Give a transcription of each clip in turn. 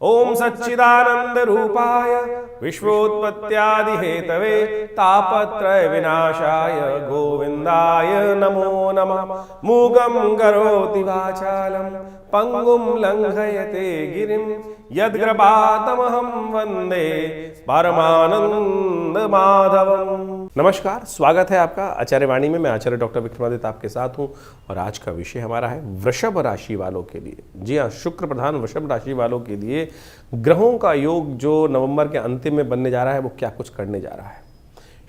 ओम सच्चिदानंद रूपाय विश्वोत्पत्त्यादि Hathaway तापत्रय विनाशाय गोविंदाय नमो नमः। मूगं करोति वाचालं पंगुं लंघयते गिरिं यद्कृपातमहं वंदे परमानंद माधवम। नमस्कार, स्वागत है आपका आचार्य वाणी में। मैं आचार्य डॉक्टर विक्रमादित्य आपके साथ हूं और आज का विषय हमारा है वृषभ राशि वालों के लिए। जी हाँ, शुक्र प्रधान वृषभ राशि वालों के लिए ग्रहों का योग जो नवंबर के अंतिम में बनने जा रहा है वो क्या कुछ करने जा रहा है।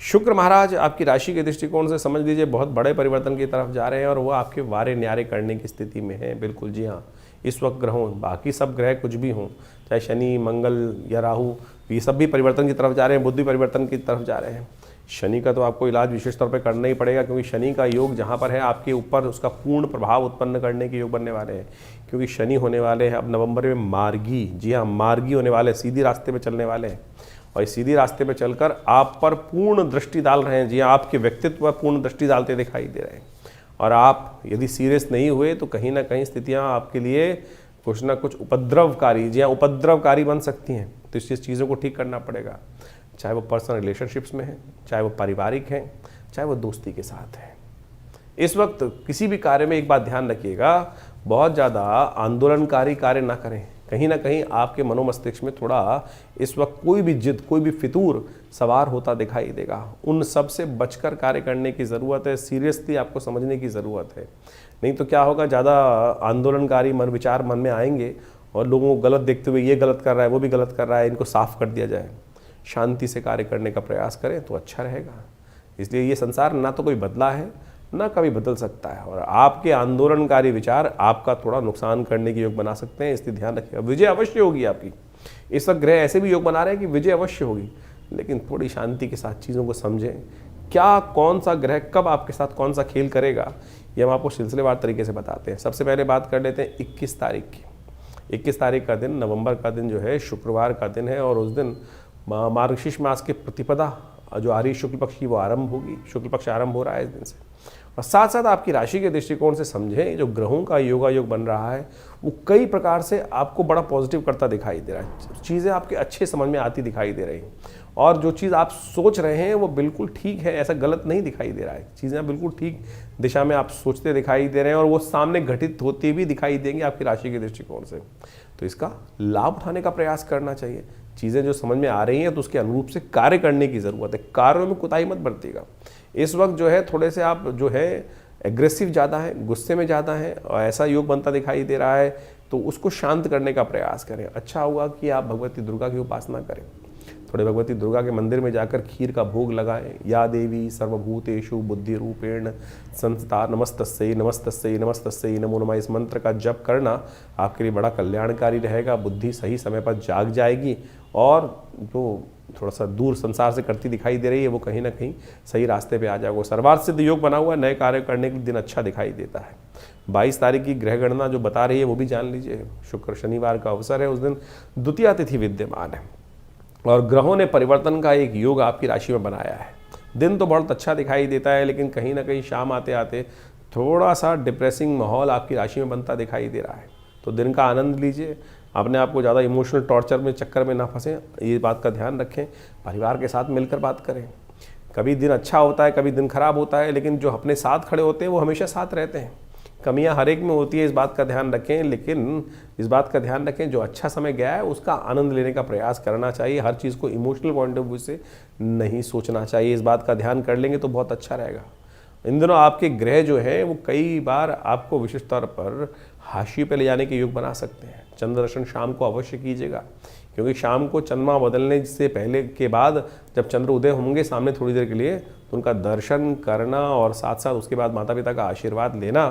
शुक्र महाराज आपकी राशि के दृष्टिकोण से समझ लीजिए बहुत बड़े परिवर्तन की तरफ जा रहे हैं और वो आपके वारे न्यारे करने की स्थिति में है। बिल्कुल जी हाँ, इस वक्त ग्रहों, बाकी सब ग्रह कुछ भी हों, चाहे शनि मंगल या राहु, ये सब भी परिवर्तन की तरफ जा रहे हैं, बुध भी परिवर्तन की तरफ जा रहे हैं। शनि का तो आपको इलाज विशेष तौर पर करना ही पड़ेगा, क्योंकि शनि का योग जहाँ पर है आपके ऊपर उसका पूर्ण प्रभाव उत्पन्न करने के योग बनने वाले हैं। क्योंकि शनि होने वाले हैं अब नवंबर में मार्गी, जी हाँ मार्गी होने वाले, सीधी रास्ते पे चलने वाले हैं और इस सीधी रास्ते पे चलकर आप पर पूर्ण दृष्टि डाल रहे हैं। जी हाँ, आपके व्यक्तित्व पर पूर्ण दृष्टि डालते दिखाई दे रहे हैं और आप यदि सीरियस नहीं हुए तो कहीं ना कहीं स्थितियाँ आपके लिए कुछ ना कुछ उपद्रवकारी, जी हाँ उपद्रवकारी बन सकती हैं। तो इस चीज़ों को ठीक करना पड़ेगा, चाहे वो पर्सनल रिलेशनशिप्स में है, चाहे वो पारिवारिक हैं, चाहे वो दोस्ती के साथ है। इस वक्त किसी भी कार्य में एक बात ध्यान रखिएगा, बहुत ज़्यादा आंदोलनकारी कार्य ना करें। कहीं ना कहीं आपके मनोमस्तिष्क में थोड़ा इस वक्त कोई भी जिद, कोई भी फितूर सवार होता दिखाई देगा। उन सब से बचकर कार्य करने की ज़रूरत है, सीरियसली आपको समझने की ज़रूरत है। नहीं तो क्या होगा, ज़्यादा आंदोलनकारी मन विचार मन में आएंगे और लोगों को गलत देखते हुए ये गलत कर रहा है, वो भी गलत कर रहा है, इनको साफ कर दिया जाए। शांति से कार्य करने का प्रयास करें तो अच्छा रहेगा। इसलिए ये संसार ना तो कोई बदला है ना कभी बदल सकता है और आपके आंदोलनकारी विचार आपका थोड़ा नुकसान करने के योग बना सकते हैं, इसलिए ध्यान रखिएगा। विजय अवश्य होगी आपकी। इस वक्त ग्रह ऐसे भी योग बना रहे हैं कि विजय अवश्य होगी, लेकिन थोड़ी शांति के साथ चीज़ों को समझें। क्या कौन सा ग्रह कब आपके साथ कौन सा खेल करेगा ये हम आपको सिलसिलेवार तरीके से बताते हैं। सबसे पहले बात कर लेते हैं 21 तारीख की। 21 तारीख का दिन, नवंबर का दिन जो है शुक्रवार का दिन है और उस दिन मार्गशीर्ष मास की प्रतिपदा जो आ रही शुक्ल पक्ष की वो आरंभ होगी। शुक्ल पक्ष आरंभ हो रहा है इस दिन से। और साथ साथ आपकी राशि के दृष्टिकोण से समझें, जो ग्रहों का योगायोग बन रहा है वो कई प्रकार से आपको बड़ा पॉजिटिव करता दिखाई दे रहा है। चीज़ें आपके अच्छे समझ में आती दिखाई दे रही हैं और जो चीज़ आप सोच रहे हैं वो बिल्कुल ठीक है, ऐसा गलत नहीं दिखाई दे रहा है। चीज़ें बिल्कुल ठीक दिशा में आप सोचते दिखाई दे रहे हैं और वो सामने घटित होती भी दिखाई देंगी आपकी राशि के दृष्टिकोण से। तो इसका लाभ उठाने का प्रयास करना चाहिए। चीज़ें जो समझ में आ रही हैं तो उसके अनुरूप से कार्य करने की ज़रूरत है। कार्यों में कुताही मत बरतिएगा। इस वक्त जो है थोड़े से आप जो है एग्रेसिव ज़्यादा है, गुस्से में ज़्यादा है और ऐसा योग बनता दिखाई दे रहा है, तो उसको शांत करने का प्रयास करें। अच्छा होगा कि आप भगवती दुर्गा की उपासना करें। थोड़े भगवती दुर्गा के मंदिर में जाकर खीर का भोग लगाएं। या देवी सर्वभूतेषु बुद्धि रूपेण संस्था नमस्तस्यै नमस्तस्यै नमस्तस्यै नमो नमः, इस मंत्र का जप करना आपके लिए बड़ा कल्याणकारी रहेगा। बुद्धि सही समय पर जाग जाएगी और जो थोड़ा सा दूर संसार से करती दिखाई दे रही है वो कहीं ना कहीं सही रास्ते पे आ जाएगा। सर्वार्थ सिद्ध योग बना हुआ है, नए कार्य करने के दिन अच्छा दिखाई देता है। 22 तारीख की ग्रह गणना जो बता रही है वो भी जान लीजिए। शुक्र शनिवार का अवसर है, उस दिन द्वितीया तिथि विद्यमान है और ग्रहों ने परिवर्तन का एक योग आपकी राशि में बनाया है। दिन तो बहुत अच्छा दिखाई देता है, लेकिन कहीं ना कहीं शाम आते आते थोड़ा सा डिप्रेसिंग माहौल आपकी राशि में बनता दिखाई दे रहा है। तो दिन का आनंद लीजिए, अपने आप को ज़्यादा इमोशनल टॉर्चर में चक्कर में ना फंसें, ये बात का ध्यान रखें। परिवार के साथ मिलकर बात करें। कभी दिन अच्छा होता है, कभी दिन खराब होता है, लेकिन जो अपने साथ खड़े होते हैं वो हमेशा साथ रहते हैं। कमियां हर एक में होती है, इस बात का ध्यान रखें, लेकिन इस बात का ध्यान रखें जो अच्छा समय गया है उसका आनंद लेने का प्रयास करना चाहिए। हर चीज़ को इमोशनल पॉइंट ऑफ व्यू से नहीं सोचना चाहिए। इस बात का ध्यान कर लेंगे तो बहुत अच्छा रहेगा। इन दिनों आपके ग्रह जो हैं वो कई बार आपको विशेष तौर पर हाशिए पे ले जाने के योग बना सकते हैं। चंद्र दर्शन शाम को अवश्य कीजिएगा, क्योंकि शाम को चंद्रमा बदलने से पहले के बाद जब चंद्र उदय होंगे सामने थोड़ी देर के लिए, तो उनका दर्शन करना और साथ साथ उसके बाद माता पिता का आशीर्वाद लेना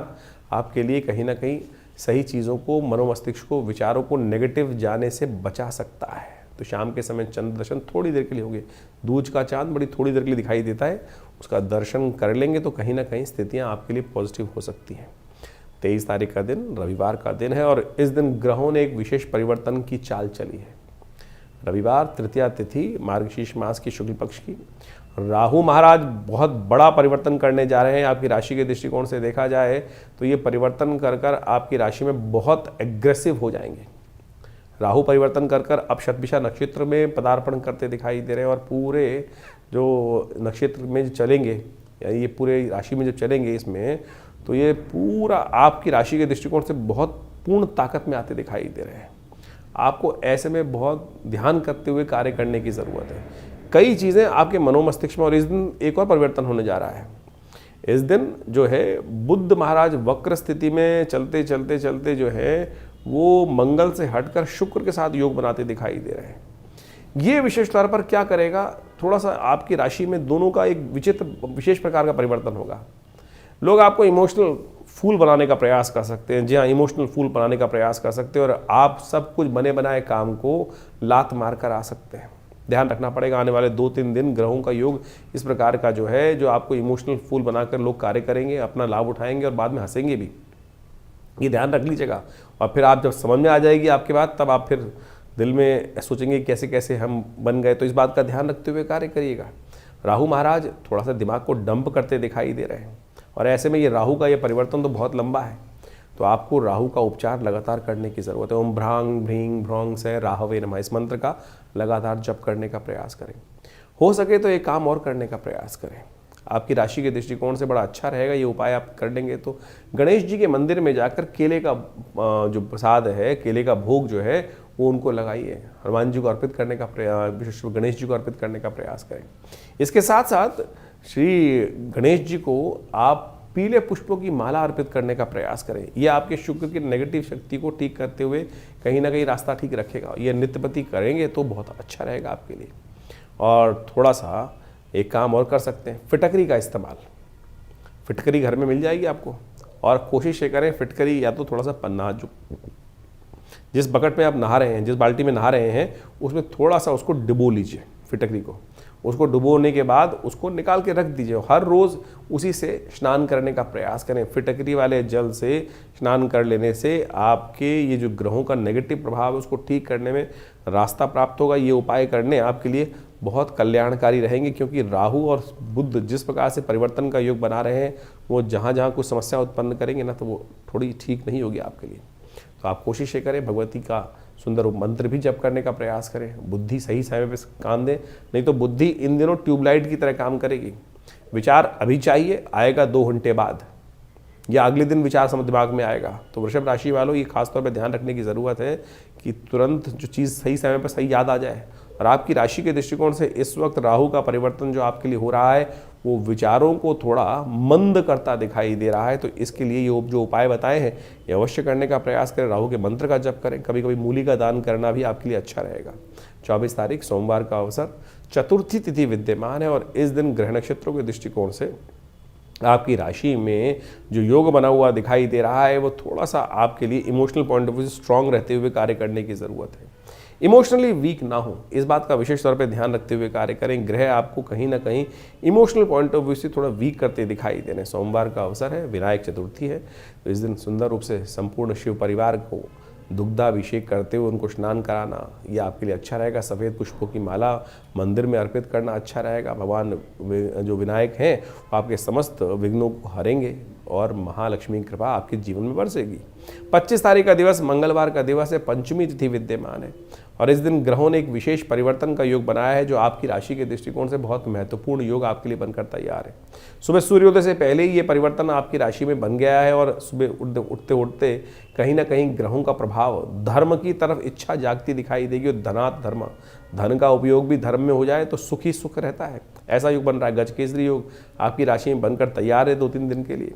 आपके लिए कहीं ना कहीं सही चीज़ों को, मनोमस्तिष्क को, विचारों को नेगेटिव जाने से बचा सकता है। तो शाम के समय चंद्र दर्शन थोड़ी देर के लिए होंगे। दूज का चांद बड़ी थोड़ी देर के लिए दिखाई देता है, उसका दर्शन कर लेंगे तो कहीं ना कहीं स्थितियाँ आपके लिए पॉजिटिव हो सकती हैं। 23 तारीख का दिन रविवार का दिन है और इस दिन ग्रहों ने एक विशेष परिवर्तन की चाल चली है। रविवार तृतीया तिथि मार्गशीर्ष मास की शुक्ल पक्ष की। राहु महाराज बहुत बड़ा परिवर्तन करने जा रहे हैं। आपकी राशि के दृष्टिकोण से देखा जाए तो ये परिवर्तन कर कर आपकी राशि में बहुत एग्रेसिव हो जाएंगे। राहु परिवर्तन कर कर अब शतभिषा नक्षत्र में पदार्पण करते दिखाई दे रहे हैं और पूरे जो नक्षत्र में जो चलेंगे, यानी ये पूरे राशि में जब चलेंगे इसमें, तो ये पूरा आपकी राशि के दृष्टिकोण से बहुत पूर्ण ताकत में आते दिखाई दे रहे हैं। आपको ऐसे में बहुत ध्यान करते हुए कार्य करने की ज़रूरत है। कई चीज़ें आपके मनोमस्तिष्क में, और इस दिन एक और परिवर्तन होने जा रहा है। इस दिन जो है बुद्ध महाराज वक्र स्थिति में चलते चलते चलते जो है वो मंगल से हटकर शुक्र के साथ योग बनाते दिखाई दे रहे हैं। ये विशेष तौर पर क्या करेगा, थोड़ा सा आपकी राशि में दोनों का एक विशेष प्रकार का परिवर्तन होगा। लोग आपको इमोशनल फूल बनाने का प्रयास कर सकते हैं, जी हाँ, इमोशनल फूल बनाने का प्रयास कर सकते हैं, और आप सब कुछ बने बनाए काम को लात मार कर आ सकते हैं। ध्यान रखना पड़ेगा, आने वाले 2-3 दिन ग्रहों का योग इस प्रकार का जो है, जो आपको इमोशनल फूल बनाकर लोग कार्य करेंगे, अपना लाभ उठाएंगे और बाद में हंसेंगे भी। ये ध्यान रख लीजिएगा। और फिर आप जब समझ में आ जाएगी आपके बात, तब आप फिर दिल में सोचेंगे कैसे कैसे हम बन गए। तो इस बात का ध्यान रखते हुए कार्य करिएगा। राहु महाराज थोड़ा सा दिमाग को डंप करते दिखाई दे रहे हैं, और ऐसे में ये राहु का ये परिवर्तन तो बहुत लंबा है, तो आपको राहु का उपचार लगातार करने की ज़रूरत है। ओम भ्रांग भ्रींग भ्रौंग से राहवे नमः, इस मंत्र का लगातार जप करने का प्रयास करें। हो सके तो एक काम और करने का प्रयास करें, आपकी राशि के दृष्टिकोण से बड़ा अच्छा रहेगा। ये उपाय आप कर लेंगे तो गणेश जी के मंदिर में जाकर केले का जो प्रसाद है, केले का भोग जो है वो उनको लगाइए। हनुमान जी को अर्पित करने का प्रयास, विशेष गणेश जी को अर्पित करने का प्रयास करें। इसके साथ साथ श्री गणेश जी को आप पीले पुष्पों की माला अर्पित करने का प्रयास करें। यह आपके शुक्र की नेगेटिव शक्ति को ठीक करते हुए कहीं ना कहीं रास्ता ठीक रखेगा। यह नित्यपति करेंगे तो बहुत अच्छा रहेगा आपके लिए। और थोड़ा सा एक काम और कर सकते हैं, फिटकरी का इस्तेमाल। फिटकरी घर में मिल जाएगी आपको, और कोशिश ये करें फिटकरी या तो थोड़ा सा पन्ना, जो जिस बकेट में आप नहा रहे हैं, जिस बाल्टी में नहा रहे हैं, उसमें थोड़ा सा उसको डुबो लीजिए फिटकरी को। उसको डुबोने के बाद उसको निकाल के रख दीजिए। हर रोज़ उसी से स्नान करने का प्रयास करें। फिटकरी वाले जल से स्नान कर लेने से आपके ये जो ग्रहों का नेगेटिव प्रभाव है उसको ठीक करने में रास्ता प्राप्त होगा। ये उपाय करने आपके लिए बहुत कल्याणकारी रहेंगे, क्योंकि राहु और बुध जिस प्रकार से परिवर्तन का योग बना रहे हैं, वो जहाँ जहाँ कुछ समस्या उत्पन्न करेंगे ना, तो वो थोड़ी ठीक नहीं होगी आपके लिए। तो आप कोशिश ये करें, भगवती का सुंदर मंत्र भी जप करने का प्रयास करें। बुद्धि सही समय पे काम दें, नहीं तो बुद्धि इन दिनों ट्यूबलाइट की तरह काम करेगी। विचार अभी चाहिए, आएगा 2 घंटे बाद या अगले दिन विचार समझ दिमाग में आएगा। तो वृषभ राशि वालों, ये खासतौर पर ध्यान रखने की ज़रूरत है कि तुरंत जो चीज़ सही समय पर सही याद आ जाए। और आपकी राशि के दृष्टिकोण से इस वक्त राहु का परिवर्तन जो आपके लिए हो रहा है, वो विचारों को थोड़ा मंद करता दिखाई दे रहा है। तो इसके लिए ये जो उपाय बताए हैं, ये अवश्य करने का प्रयास करें। राहु के मंत्र का जप करें। कभी कभी मूली का दान करना भी आपके लिए अच्छा रहेगा। 24 तारीख सोमवार का अवसर, चतुर्थी तिथि विद्यमान है, और इस दिन ग्रह नक्षत्रों के दृष्टिकोण से आपकी राशि में जो योग बना हुआ दिखाई दे रहा है, वो थोड़ा सा आपके लिए इमोशनल पॉइंट ऑफ व्यू से स्ट्रांग रहते हुए कार्य करने की ज़रूरत है। इमोशनली वीक ना हो, इस बात का विशेष तौर पे ध्यान रखते हुए कार्य करें। ग्रह आपको कहीं ना कहीं इमोशनल पॉइंट ऑफ व्यू से थोड़ा वीक करते दिखाई दे रहे हैं। सोमवार का अवसर है, विनायक चतुर्थी है, तो इस दिन सुंदर रूप से संपूर्ण शिव परिवार को दुग्धाभिषेक करते हुए उनको स्नान कराना, यह आपके लिए अच्छा रहेगा। सफ़ेद पुष्पों की माला मंदिर में अर्पित करना अच्छा रहेगा। भगवान जो विनायक हैं वो आपके समस्त विघ्नों को हरेंगे और महालक्ष्मी की कृपा आपके जीवन में बरसेगी। 25 तारीख का दिवस मंगलवार का दिवस है, पंचमी तिथि विद्यमान है, और इस दिन ग्रहों ने एक विशेष परिवर्तन का योग बनाया है, जो आपकी राशि के दृष्टिकोण से बहुत महत्वपूर्ण योग आपके लिए बनकर तैयार है। सुबह सूर्योदय से पहले ही ये परिवर्तन आपकी राशि में बन गया है, और सुबह उठते उठते कहीं ना कहीं ग्रहों का प्रभाव धर्म की तरफ इच्छा जागती दिखाई देगी। और धनात् धर्म, धन का उपयोग भी धर्म में हो जाए तो सुख ही सुख रहता है। ऐसा योग बन रहा है। गजकेसरी योग आपकी राशि में बनकर तैयार है 2-3 दिन के लिए,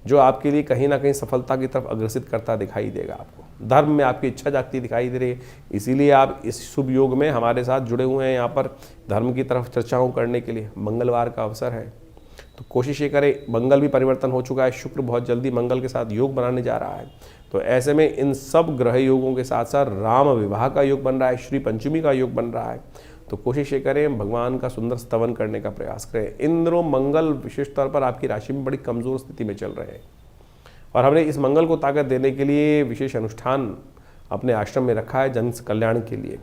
जो आपके लिए कहीं ना कहीं सफलता की तरफ अग्रसित करता दिखाई देगा। आपको धर्म में आपकी इच्छा जागती दिखाई दे रही है, इसीलिए आप इस शुभ योग में हमारे साथ जुड़े हुए हैं। यहाँ पर धर्म की तरफ चर्चाओं करने के लिए मंगलवार का अवसर है, तो कोशिश ये करें। मंगल भी परिवर्तन हो चुका है, शुक्र बहुत जल्दी मंगल के साथ योग बनाने जा रहा है, तो ऐसे में इन सब ग्रह योगों के साथ साथ राम विवाह का योग बन रहा है, श्री पंचमी का योग बन रहा है। तो कोशिश ये करें, भगवान का सुंदर स्तवन करने का प्रयास करें। इंद्र मंगल विशेष तौर पर आपकी राशि में बड़ी कमज़ोर स्थिति में चल रहे हैं, और हमने इस मंगल को ताकत देने के लिए विशेष अनुष्ठान अपने आश्रम में रखा है जन कल्याण के लिए,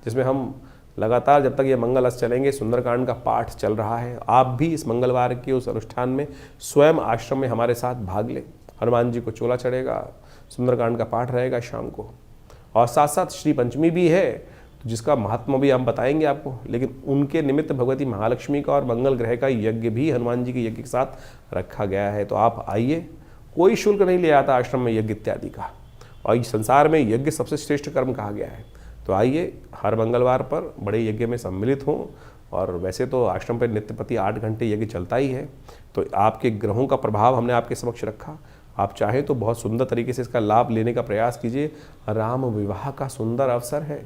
जिसमें हम लगातार जब तक ये मंगल अस्त चलेंगे सुंदरकांड का पाठ चल रहा है। आप भी इस मंगलवार के उस अनुष्ठान में स्वयं आश्रम में हमारे साथ भाग लें। हनुमान जी को चोला चढ़ेगा, सुंदरकांड का पाठ रहेगा शाम को, और साथ साथ श्री पंचमी भी है, तो जिसका महात्मा भी हम बताएंगे आपको। लेकिन उनके निमित्त भगवती महालक्ष्मी का और मंगल ग्रह का यज्ञ भी हनुमान जी के यज्ञ के साथ रखा गया है। तो आप आइए, कोई शुल्क नहीं ले आता आश्रम में यज्ञ इत्यादि का, और इस संसार में यज्ञ सबसे श्रेष्ठ कर्म कहा गया है। तो आइए, हर मंगलवार पर बड़े यज्ञ में सम्मिलित हों। और वैसे तो आश्रम पर नित्य प्रति 8 घंटे यज्ञ चलता ही है, तो आपके ग्रहों का प्रभाव हमने आपके समक्ष रखा। आप चाहें तो बहुत सुंदर तरीके से इसका लाभ लेने का प्रयास कीजिए। राम विवाह का सुंदर अवसर है।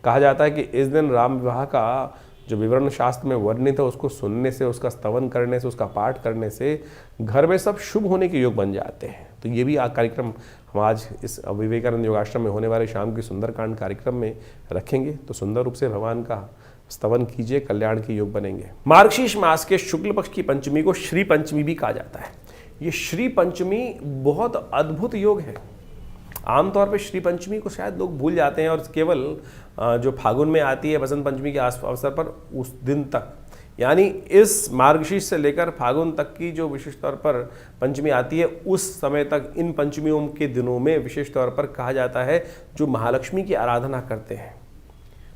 कहा जाता है कि इस दिन राम विवाह का जो विवरण शास्त्र में वर्णित है उसको सुनने से, उसका स्तवन करने से, उसका पाठ करने से घर में सब शुभ होने के योग बन जाते हैं। तो ये भी कार्यक्रम हम आज इस विवेकानंद योगाश्रम में होने वाले शाम की सुंदरकांड कार्यक्रम में रखेंगे। तो सुंदर रूप से भगवान का स्तवन कीजिए, कल्याण के योग बनेंगे। मार्गशीर्ष मास के शुक्ल पक्ष की पंचमी को श्री पंचमी भी कहा जाता है। ये श्री पंचमी बहुत अद्भुत योग है। आमतौर पे श्री पंचमी को शायद लोग भूल जाते हैं और केवल जो फागुन में आती है बसंत पंचमी के अवसर पर उस दिन तक, यानी इस मार्गशीर्ष से लेकर फागुन तक की जो विशेष तौर पर पंचमी आती है, उस समय तक इन पंचमियों के दिनों में विशेष तौर पर कहा जाता है जो महालक्ष्मी की आराधना करते हैं,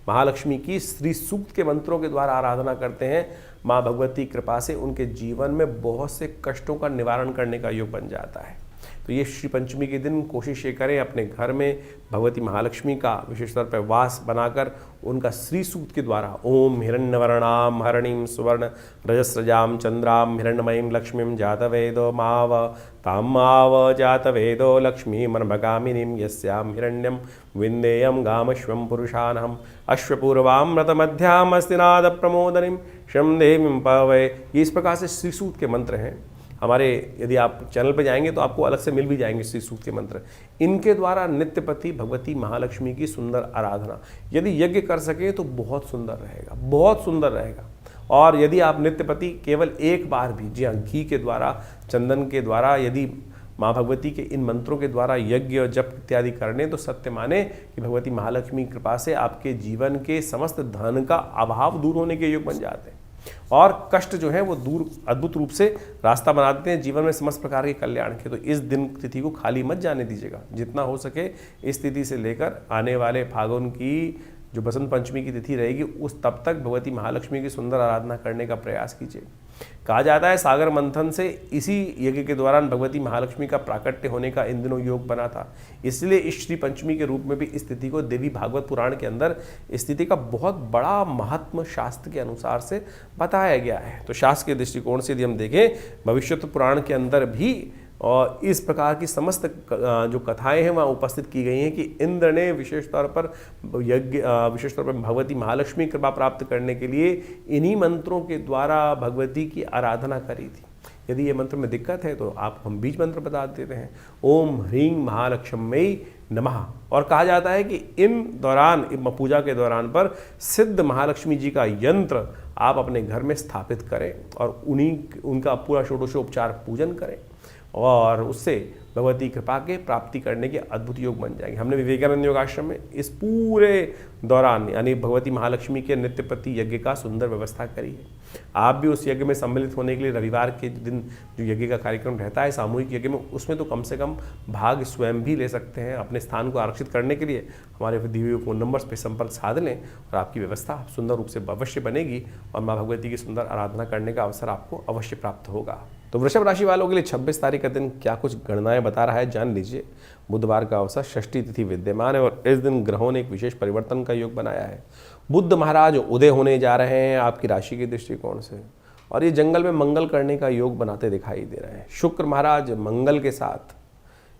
महालक्ष्मी की श्री सूक्त के मंत्रों के द्वारा आराधना करते हैं, माँ भगवती कृपा से उनके जीवन में बहुत से कष्टों का निवारण करने का योग बन जाता है। तो ये श्री पंचमी के दिन कोशिश ये करें अपने घर में भगवती महालक्ष्मी का विशेष तौर पर वास बनाकर उनका श्री सूक्त के द्वारा ओम हिरण्यवर्णाम हरणीम सुवर्ण रजस्रजाम चंद्राम हिरण्यमयीं लक्ष्मीं जातवेदो माव ताम माव जातवेदो लक्ष्मी मनभगामिनीं यस्याम हिरण्यम विन्देयम गामश्वं पुरुषानहम अश्वपूर्वाम रतमध्याम अस्तिनाद प्रमोदनीं शम देवीं पवये। ये इस प्रकार से श्री सूक्त के मंत्र हैं हमारे। यदि आप चैनल पर जाएंगे तो आपको अलग से मिल भी जाएंगे श्री सूक्त के मंत्र। इनके द्वारा नित्यपति भगवती महालक्ष्मी की सुंदर आराधना यदि यज्ञ कर सके तो बहुत सुंदर रहेगा, बहुत सुंदर रहेगा। और यदि आप नित्यपति केवल एक बार भी, जी हाँ, घी के द्वारा, चंदन के द्वारा यदि माँ भगवती के इन मंत्रों के द्वारा यज्ञ जप इत्यादि करने, तो सत्य माने कि भगवती महालक्ष्मी कृपा से आपके जीवन के समस्त धन का अभाव दूर होने के योग बन जाते हैं और कष्ट जो है वो दूर अद्भुत रूप से रास्ता बना देते हैं जीवन में समस्त प्रकार के कल्याण के। तो इस दिन तिथि को खाली मत जाने दीजिएगा, जितना हो सके इस तिथि से लेकर आने वाले फागुन की जो बसंत पंचमी की तिथि रहेगी उस तब तक भगवती महालक्ष्मी की सुंदर आराधना करने का प्रयास कीजिए। कहा जाता है सागर मंथन से इसी यज्ञ के दौरान भगवती महालक्ष्मी का प्राकट्य होने का इन दिनों योग बना था, इसलिए इस श्री पंचमी के रूप में भी इस तिथि को देवी भागवत पुराण के अंदर इस तिथि का बहुत बड़ा महात्म शास्त्र के अनुसार से बताया गया है। तो शास्त्र के दृष्टिकोण से यदि हम देखें, भविष्यत्व पुराण के अंदर भी और इस प्रकार की समस्त जो कथाएं हैं वहाँ उपस्थित की गई हैं कि इंद्र ने विशेष तौर पर विशेष तौर पर भगवती महालक्ष्मी कृपा प्राप्त करने के लिए इन्हीं मंत्रों के द्वारा भगवती की आराधना करी थी। यदि ये मंत्र में दिक्कत है तो आप हम बीज मंत्र बता देते हैं, ओम ह्रीं महालक्ष्म्यै नमः। और कहा जाता है कि इन दौरान पूजा के दौरान पर सिद्ध महालक्ष्मी जी का यंत्र आप अपने घर में स्थापित करें और उनका पूरा षोडशोपचार पूजन करें और उससे भगवती कृपा के प्राप्ति करने के अद्भुत योग बन जाएंगे। हमने विवेकानंद योगाश्रम में इस पूरे दौरान यानी भगवती महालक्ष्मी के नित्य प्रति यज्ञ का सुंदर व्यवस्था करी है। आप भी उस यज्ञ में सम्मिलित होने के लिए रविवार के दिन जो यज्ञ का कार्यक्रम रहता है सामूहिक यज्ञ में, उसमें तो कम से कम भाग स्वयं भी ले सकते हैं। अपने स्थान को आरक्षित करने के लिए हमारे दिए हुए फ़ोन नंबर्स पर संपर्क साध लें और आपकी व्यवस्था सुंदर रूप से अवश्य बनेगी और माँ भगवती की सुंदर आराधना करने का अवसर आपको अवश्य प्राप्त होगा। तो वृषभ राशि वालों के लिए 26 तारीख का दिन क्या कुछ गणनाएं बता रहा है जान लीजिए। बुधवार का अवसर, षष्ठी तिथि विद्यमान है और इस दिन ग्रहों ने एक विशेष परिवर्तन का योग बनाया है। बुध महाराज उदय होने जा रहे हैं आपकी राशि के दृष्टिकोण से और ये जंगल में मंगल करने का योग बनाते दिखाई दे रहे हैं। शुक्र महाराज मंगल के साथ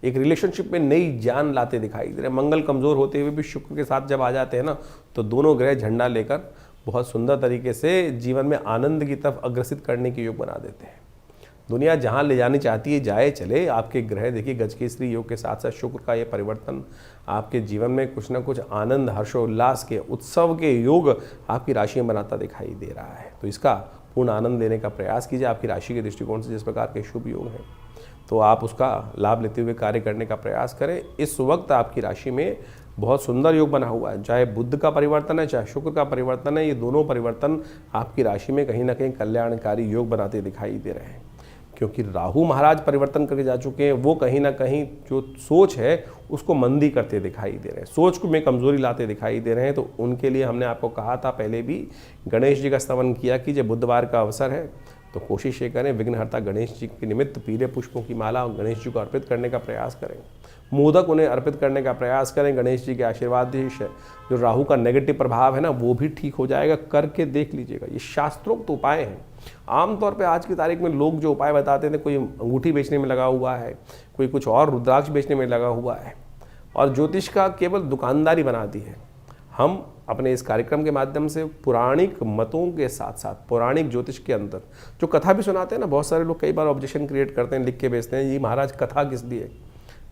एक रिलेशनशिप में नई जान लाते दिखाई दे रहे हैं। मंगल कमज़ोर होते हुए भी शुक्र के साथ जब आ जाते हैं ना, तो दोनों ग्रह झंडा लेकर बहुत सुंदर तरीके से जीवन में आनंद की तरफ अग्रसित करने के योग बना देते हैं। दुनिया जहाँ ले जानी चाहती है जाए चले। आपके ग्रह देखिए गजकेसरी योग के साथ साथ शुक्र का ये परिवर्तन आपके जीवन में कुछ ना कुछ आनंद, हर्षोल्लास के, उत्सव के योग आपकी राशि में बनाता दिखाई दे रहा है। तो इसका पूर्ण आनंद लेने का प्रयास कीजिए। आपकी राशि के दृष्टिकोण से जिस प्रकार के शुभ योग हैं तो आप उसका लाभ लेते हुए कार्य करने का प्रयास करें। इस वक्त आपकी राशि में बहुत सुंदर योग बना हुआ है, चाहे बुध का परिवर्तन है चाहे शुक्र का परिवर्तन है। ये दोनों परिवर्तन आपकी राशि में कहीं ना कहीं कल्याणकारी योग बनाते दिखाई दे रहे हैं, क्योंकि राहु महाराज परिवर्तन करके जा चुके हैं। वो कहीं ना कहीं जो सोच है उसको मंदी करते दिखाई दे रहे हैं, सोच को में कमजोरी लाते दिखाई दे रहे हैं। तो उनके लिए हमने आपको कहा था पहले भी, गणेश जी का स्तवन किया कि जब बुधवार का अवसर है तो कोशिश ये करें विघ्नहर्ता गणेश जी के निमित्त पीले पुष्पों की माला गणेश जी को अर्पित करने का प्रयास करें, मोदक उन्हें अर्पित करने का प्रयास करें। गणेश जी के आशीर्वाद से जो राहु का नेगेटिव प्रभाव है ना वो भी ठीक हो जाएगा, करके देख लीजिएगा। ये शास्त्रोक्त उपाय हैं। आमतौर पे आज की तारीख में लोग जो उपाय बताते थे, कोई अंगूठी बेचने में लगा हुआ है, कोई कुछ और रुद्राक्ष बेचने में लगा हुआ है और ज्योतिष का केवल दुकानदारी बना दी है। हम अपने इस कार्यक्रम के माध्यम से पौराणिक मतों के साथ साथ पौराणिक ज्योतिष के अंदर जो कथा भी सुनाते हैं ना, बहुत सारे लोग कई बार ऑब्जेक्शन क्रिएट करते हैं, लिख के भेजते हैं, जी महाराज कथा किस लिए।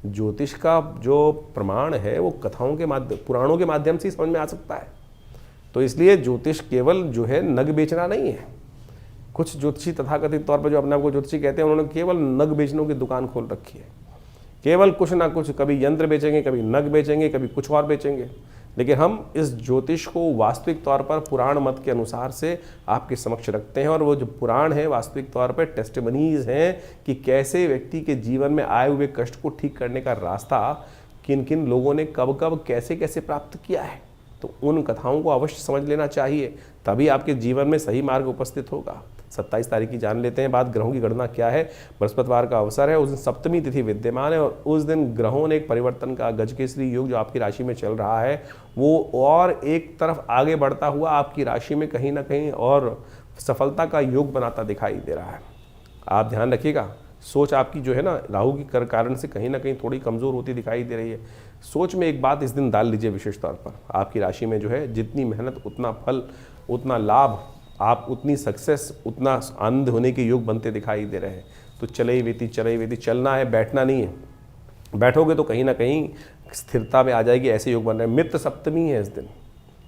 ज्योतिष का जो प्रमाण है वो कथाओं के माध्यम, पुराणों के माध्यम से ही समझ में आ सकता है। तो इसलिए ज्योतिष केवल जो है नग बेचना नहीं है। कुछ ज्योतिषी तथाकथित तौर पर जो अपने आप को ज्योतिषी कहते हैं, उन्होंने केवल नग बेचने की दुकान खोल रखी है। केवल कुछ ना कुछ, कभी यंत्र बेचेंगे, कभी नग बेचेंगे, कभी कुछ और बेचेंगे। लेकिन हम इस ज्योतिष को वास्तविक तौर पर पुराण मत के अनुसार से आपके समक्ष रखते हैं, और वो जो पुराण है वास्तविक तौर पर टेस्टिमनीज हैं कि कैसे व्यक्ति के जीवन में आए हुए कष्ट को ठीक करने का रास्ता किन किन लोगों ने कब कब कैसे कैसे प्राप्त किया है। तो उन कथाओं को अवश्य समझ लेना चाहिए, तभी आपके जीवन में सही मार्ग उपस्थित होगा। 27 तारीख की जान लेते हैं बात, ग्रहों की गणना क्या है। बृहस्पतिवार का अवसर है, उस दिन सप्तमी तिथि विद्यमान है और उस दिन ग्रहों ने एक परिवर्तन का गजकेसरी योग जो आपकी राशि में चल रहा है वो और एक तरफ आगे बढ़ता हुआ आपकी राशि में कहीं ना कहीं और सफलता का योग बनाता दिखाई दे रहा है। आप ध्यान रखिएगा, सोच आपकी जो है ना राहु की कारण से कहीं ना कहीं थोड़ी कमज़ोर होती दिखाई दे रही है। सोच में एक बात इस दिन डाल लीजिए विशेष तौर पर, आपकी राशि में जो है जितनी मेहनत उतना फल, उतना लाभ, आप उतनी सक्सेस, उतना आनंद होने के योग बनते दिखाई दे रहे हैं। तो चले ही वेती चलना है, बैठना नहीं है। बैठोगे तो कहीं ना कहीं स्थिरता में आ जाएगी, ऐसे योग बन रहे हैं। मित्र सप्तमी है इस दिन,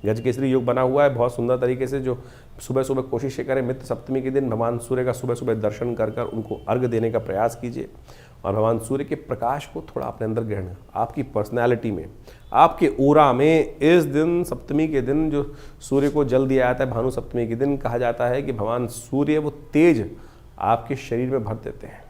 गजकेसरी योग बना हुआ है बहुत सुंदर तरीके से। जो सुबह सुबह कोशिश करें मित्र सप्तमी के दिन भगवान सूर्य का सुबह सुबह दर्शन कर उनको अर्घ देने का प्रयास कीजिए और भगवान सूर्य के प्रकाश को थोड़ा अपने अंदर ग्रहण, आपकी पर्सनैलिटी में, आपके ओरा में इस दिन सप्तमी के दिन जो सूर्य को जल दिया जाता है, भानु सप्तमी के दिन कहा जाता है कि भगवान सूर्य वो तेज आपके शरीर में भर देते हैं।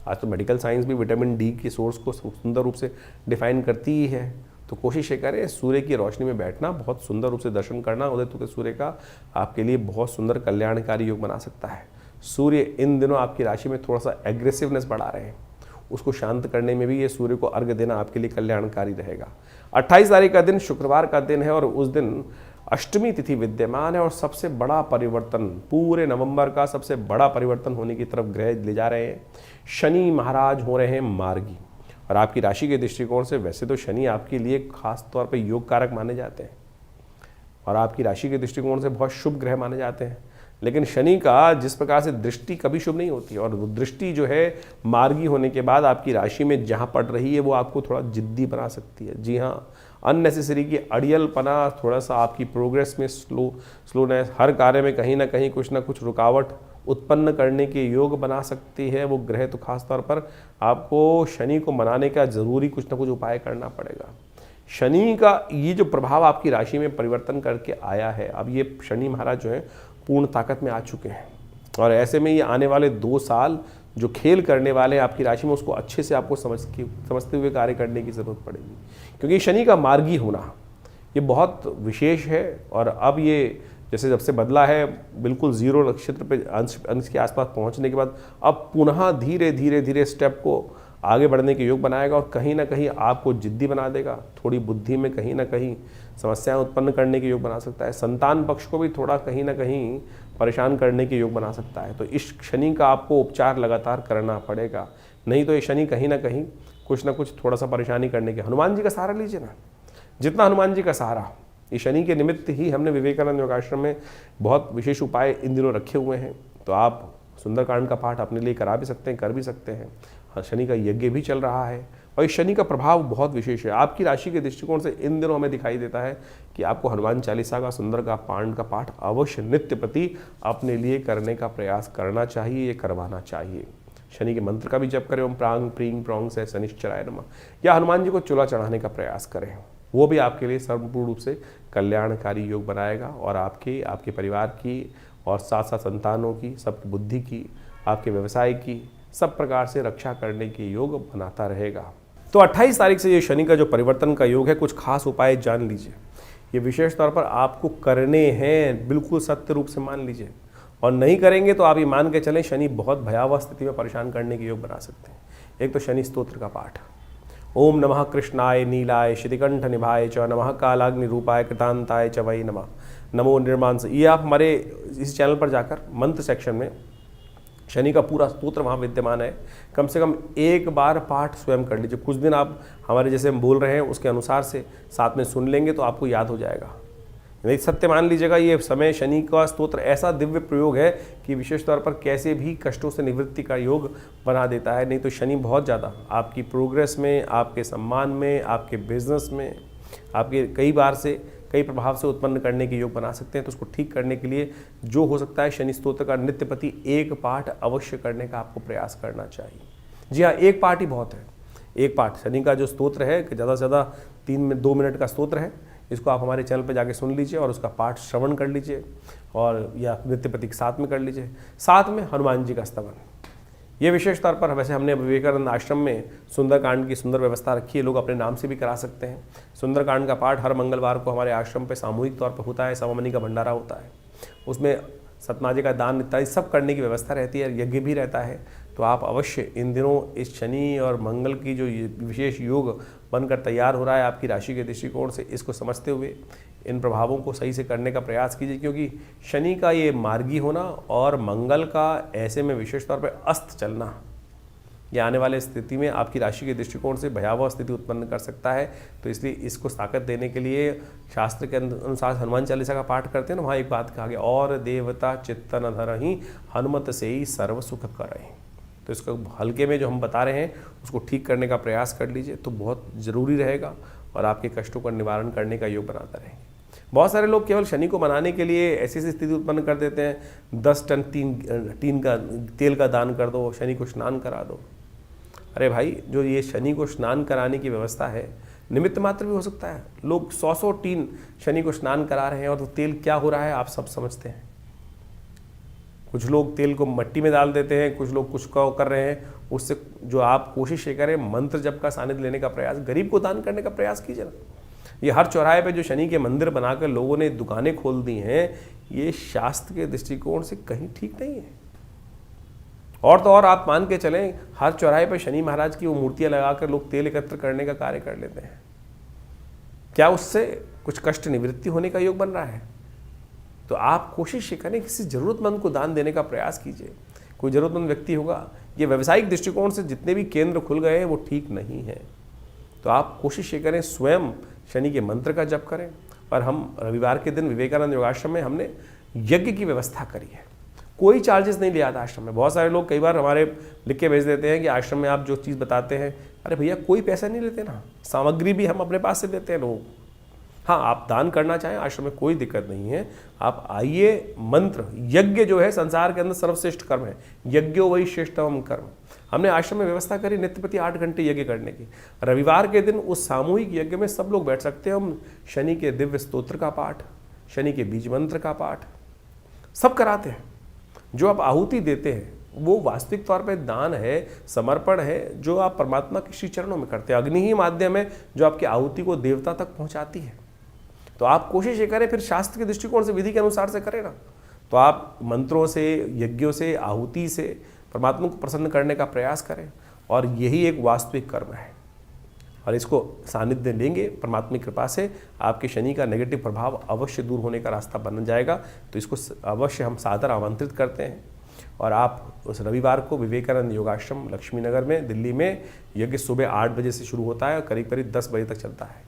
आज तो मेडिकल साइंस भी विटामिन डी के सोर्स को सुंदर रूप से डिफाइन करती ही है। तो कोशिश ये करें सूर्य की रोशनी में बैठना, बहुत सुंदर रूप से दर्शन करना उदय होते सूर्य का आपके लिए बहुत सुंदर कल्याणकारी योग बना सकता है। सूर्य इन दिनों आपकी राशि में थोड़ा सा एग्रेसिवनेस बढ़ा रहे हैं, उसको शांत करने में भी ये सूर्य को अर्घ देना आपके लिए कल्याणकारी रहेगा। 28 तारीख का दिन शुक्रवार का दिन है और उस दिन अष्टमी तिथि विद्यमान है और सबसे बड़ा परिवर्तन, पूरे नवंबर का सबसे बड़ा परिवर्तन होने की तरफ ग्रह ले जा रहे हैं। शनि महाराज हो रहे हैं मार्गी, और आपकी राशि के दृष्टिकोण से वैसे तो शनि आपके लिए खास तौर पे योग कारक माने जाते हैं और आपकी राशि के दृष्टिकोण से बहुत शुभ ग्रह माने जाते हैं। लेकिन शनि का जिस प्रकार से दृष्टि कभी शुभ नहीं होती, और वो दृष्टि जो है मार्गी होने के बाद आपकी राशि में जहाँ पड़ रही है वो आपको थोड़ा जिद्दी बना सकती है। जी हाँ, अननेसेसरी की अड़ियलपना, थोड़ा सा आपकी प्रोग्रेस में स्लोनेस, हर कार्य में कहीं ना कहीं कुछ ना कुछ रुकावट उत्पन्न करने के योग बना सकती है वो ग्रह। तो खास तौर पर आपको शनि को मनाने का ज़रूरी कुछ ना कुछ उपाय करना पड़ेगा। शनि का ये जो प्रभाव आपकी राशि में परिवर्तन करके आया है, अब ये शनि महाराज जो है पूर्ण ताकत में आ चुके हैं और ऐसे में ये आने वाले 2 साल जो खेल करने वाले हैं आपकी राशि में, उसको अच्छे से आपको समझते हुए कार्य करने की ज़रूरत पड़ेगी, क्योंकि शनि का मार्गी होना ये बहुत विशेष है। और अब ये जैसे जब से बदला है बिल्कुल 0 नक्षत्र पे अंश के आसपास पहुंचने के बाद अब पुनः धीरे धीरे स्टेप को आगे बढ़ने के योग बनाएगा और कहीं ना कहीं आपको जिद्दी बना देगा। थोड़ी बुद्धि में कहीं ना कहीं समस्याएं उत्पन्न करने के योग बना सकता है। संतान पक्ष को भी थोड़ा कहीं ना कहीं परेशान करने के योग बना सकता है। तो इस शनि का आपको उपचार लगातार करना पड़ेगा, नहीं तो ये शनि कहीं ना कहीं कुछ ना कुछ थोड़ा सा परेशानी करने के। हनुमान जी का सहारा लीजिए ना, जितना हनुमान जी का सहारा, ये शनि के निमित्त ही हमने विवेकानंद योगाश्रम में बहुत विशेष उपाय इन दिनों रखे हुए हैं। तो आप सुंदरकांड का पाठ अपने लिए करा भी सकते हैं, कर भी सकते हैं। हाँ, शनि का यज्ञ भी चल रहा है और इस शनि का प्रभाव बहुत विशेष है। आपकी राशि के दृष्टिकोण से इन दिनों हमें दिखाई देता है कि आपको हनुमान चालीसा का सुंदर का कांड का पाठ अवश्य नित्य प्रति अपने लिए करने का प्रयास करना चाहिए, ये करवाना चाहिए। शनि के मंत्र का भी जप करें, ओम प्रांग प्रींग प्रोंग से शनिश्चराय नमः, या हनुमान जी को चूल्हा चढ़ाने का प्रयास करें। वो भी आपके लिए संपूर्ण रूप से कल्याणकारी योग बनाएगा और आपके परिवार की और साथ साथ संतानों की, सबकी बुद्धि की, आपके व्यवसाय की सब प्रकार से रक्षा करने के योग बनाता रहेगा। तो 28 तारीख से ये शनि का जो परिवर्तन का योग है, कुछ खास उपाय जान लीजिए। ये विशेष तौर पर आपको करने हैं, बिल्कुल सत्य रूप से मान लीजिए, और नहीं करेंगे तो आप ये मान के चलें शनि बहुत भयावह स्थिति में परेशान करने के योग बना सकते हैं। एक तो शनि स्तोत्र का पाठ, ओम नमः कृष्णाय नीलाय श्रीकंठ निभाय च नमः कालाग्नि रूपाय कृतांताय च वै नमः नमो निर्मांस। ये आप हमारे इस चैनल पर जाकर मंत्र सेक्शन में शनि का पूरा स्तोत्र वहाँ विद्यमान है, कम से कम एक बार पाठ स्वयं कर लीजिए। कुछ दिन आप हमारे जैसे हम बोल रहे हैं उसके अनुसार से साथ में सुन लेंगे तो आपको याद हो जाएगा। नहीं सत्य मान लीजिएगा, ये समय शनि का स्तोत्र ऐसा दिव्य प्रयोग है कि विशेष तौर पर कैसे भी कष्टों से निवृत्ति का योग बना देता है। नहीं तो शनि बहुत ज़्यादा आपकी प्रोग्रेस में, आपके सम्मान में, आपके बिजनेस में, आपके कई प्रभाव से उत्पन्न करने के योग बना सकते हैं। तो उसको ठीक करने के लिए जो हो सकता है, शनि स्तोत्र का नित्य प्रति एक पाठ अवश्य करने का आपको प्रयास करना चाहिए। जी हाँ, एक पाठ ही बहुत है। एक पाठ शनि का जो स्तोत्र है कि ज़्यादा से ज़्यादा 2 मिनट का स्तोत्र है, इसको आप हमारे चैनल पर जाके सुन लीजिए और उसका पाठ श्रवण कर लीजिए, और या नित्य प्रति के साथ में कर लीजिए। साथ में हनुमान जी का स्तवन, ये विशेष तौर पर वैसे हमने विवेकानंद आश्रम में सुंदरकांड की सुंदर व्यवस्था रखी है, लोग अपने नाम से भी करा सकते हैं। सुंदरकांड का पाठ हर मंगलवार को हमारे आश्रम पे सामूहिक तौर पर होता है, सवामनी का भंडारा होता है, उसमें सतनाजे का दान इत्यादि सब करने की व्यवस्था रहती है, यज्ञ भी रहता है। तो आप अवश्य इन दिनों इस शनि और मंगल की जो विशेष योग बनकर तैयार हो रहा है आपकी राशि के दृष्टिकोण से, इसको समझते हुए इन प्रभावों को सही से करने का प्रयास कीजिए, क्योंकि शनि का ये मार्गी होना और मंगल का ऐसे में विशेष तौर पर अस्त चलना, ये आने वाले स्थिति में आपकी राशि के दृष्टिकोण से भयावह स्थिति उत्पन्न कर सकता है। तो इसलिए इसको ताकत देने के लिए शास्त्र के अनुसार हनुमान चालीसा का पाठ करते हैं ना, वहाँ एक बात कहा गया, और देवता चित्तन धरहि हनुमत से ही सर्व सुख करहि। तो इसको हल्के में जो हम बता रहे हैं उसको ठीक करने का प्रयास कर लीजिए, तो बहुत ज़रूरी रहेगा और आपके कष्टों का निवारण करने का योग बनाता रहेंगे। बहुत सारे लोग केवल शनि को मनाने के लिए ऐसी स्थिति उत्पन्न कर देते हैं, 10 टन टीन का तेल का दान कर दो, शनि को स्नान करा दो। अरे भाई, जो ये शनि को स्नान कराने की व्यवस्था है, निमित्त मात्र भी हो सकता है। लोग 100 टीन शनि को स्नान करा रहे हैं, और तो तेल क्या हो रहा है आप सब समझते हैं। कुछ लोग तेल को मिट्टी में डाल देते हैं, कुछ लोग कुछ कर रहे हैं। उससे जो आप कोशिश ये करें, मंत्र जप का सानिध्य लेने का प्रयास, गरीब को दान करने का प्रयास कीजिए ना। ये हर चौराहे पे जो शनि के मंदिर बनाकर लोगों ने दुकानें खोल दी हैं, ये शास्त्र के दृष्टिकोण से कहीं ठीक नहीं है। और तो और आप मान के चलें, हर चौराहे पर शनि महाराज की वो मूर्तियां लगाकर लोग तेल एकत्र करने का कार्य कर लेते हैं। क्या उससे कुछ कष्ट निवृत्ति होने का योग बन रहा है? तो आप कोशिश ये करें, किसी ज़रूरतमंद को दान देने का प्रयास कीजिए। कोई ज़रूरतमंद व्यक्ति होगा, ये व्यावसायिक दृष्टिकोण से जितने भी केंद्र खुल गए हैं वो ठीक नहीं है। तो आप कोशिश ये करें, स्वयं शनि के मंत्र का जप करें। और हम रविवार के दिन विवेकानंद योगाश्रम में हमने यज्ञ की व्यवस्था करी है, कोई चार्जेस नहीं लिया था आश्रम में। बहुत सारे लोग कई बार हमारे लिख के भेज देते हैं कि आश्रम में आप जो चीज़ बताते हैं, अरे भैया कोई पैसा नहीं लेते ना, सामग्री भी हम अपने पास से देते हैं लोग। हाँ, आप दान करना चाहें आश्रम में कोई दिक्कत नहीं है, आप आइए। मंत्र यज्ञ जो है संसार के अंदर सर्वश्रेष्ठ कर्म है, यज्ञो वही श्रेष्ठतम कर्म। हमने आश्रम में व्यवस्था करी नित्य प्रति 8 घंटे यज्ञ करने की। रविवार के दिन उस सामूहिक यज्ञ में सब लोग बैठ सकते हैं। हम शनि के दिव्य स्तोत्र का पाठ, शनि के बीज मंत्र का पाठ सब कराते हैं। जो आप आहुति देते हैं वो वास्तविक तौर पे दान है, समर्पण है, जो आप परमात्मा के श्री चरणों में करते हैं। अग्नि ही माध्यम है जो आपकी आहुति को देवता तक पहुंचाती है। तो आप कोशिश ये करें, फिर शास्त्र के दृष्टिकोण से, विधि के अनुसार से करें ना। तो आप मंत्रों से, यज्ञों से, आहुति से परमात्मा को प्रसन्न करने का प्रयास करें, और यही एक वास्तविक कर्म है। और इसको सानिध्य लेंगे, परमात्मा की कृपा से आपके शनि का नेगेटिव प्रभाव अवश्य दूर होने का रास्ता बन जाएगा। तो इसको अवश्य हम सादर आमंत्रित करते हैं। और आप उस रविवार को विवेकानंद योगाश्रम लक्ष्मी नगर में, दिल्ली में, यज्ञ सुबह 8 बजे से शुरू होता है और करीब करीब 10 बजे तक चलता है।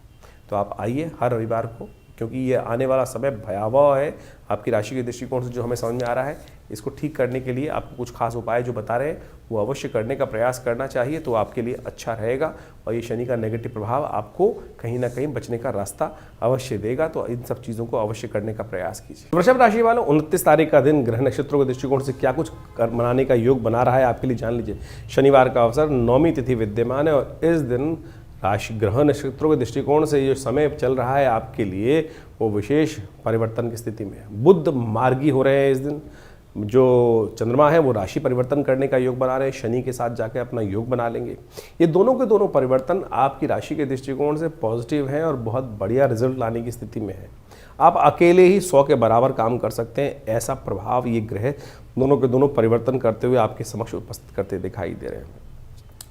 तो आप आइए हर रविवार को, क्योंकि ये आने वाला समय भयावह है आपकी राशि के दृष्टिकोण से, जो हमें समझ में आ रहा है। इसको ठीक करने के लिए आपको कुछ खास उपाय जो बता रहे हैं वो अवश्य करने का प्रयास करना चाहिए, तो आपके लिए अच्छा रहेगा। और ये शनि का नेगेटिव प्रभाव आपको कहीं ना कहीं बचने का रास्ता अवश्य देगा। तो इन सब चीज़ों को अवश्य करने का प्रयास कीजिए। वृषभ राशि वालों, 29 तारीख का दिन ग्रह नक्षत्रों के दृष्टिकोण से क्या कुछ मनाने का योग बना रहा है आपके लिए, जान लीजिए। शनिवार का अवसर, 9वीं तिथि विद्यमान है, और इस दिन राशि ग्रह नक्षत्रों के दृष्टिकोण से जो समय चल रहा है आपके लिए वो विशेष परिवर्तन की स्थिति में है। बुध मार्गी हो रहे हैं इस दिन, जो चंद्रमा है वो राशि परिवर्तन करने का योग बना रहे हैं, शनि के साथ जाके अपना योग बना लेंगे। ये दोनों के दोनों परिवर्तन आपकी राशि के दृष्टिकोण से पॉजिटिव हैं और बहुत बढ़िया रिजल्ट लाने की स्थिति में है। आप अकेले ही 100 के बराबर काम कर सकते हैं, ऐसा प्रभाव ये ग्रह दोनों के दोनों परिवर्तन करते हुए आपके समक्ष उपस्थित करते दिखाई दे रहे हैं।